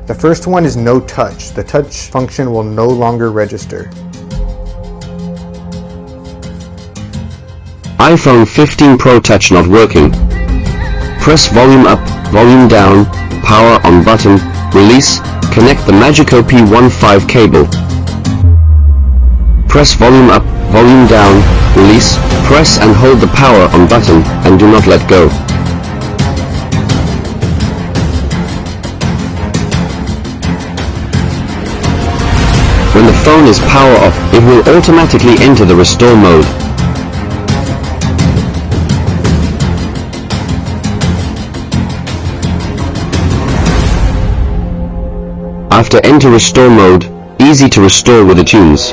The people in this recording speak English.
The first one is no touch. The touch function will no longer register. iPhone 15 Pro Touch not working. Press volume up, volume down, power on button, release, connect the MAGiCO P15 cable. Press volume up, volume down, release, press and hold the power on button, and do not let go. When the phone is power off, it will automatically enter the restore mode. After enter restore mode, easy to restore with the tunes.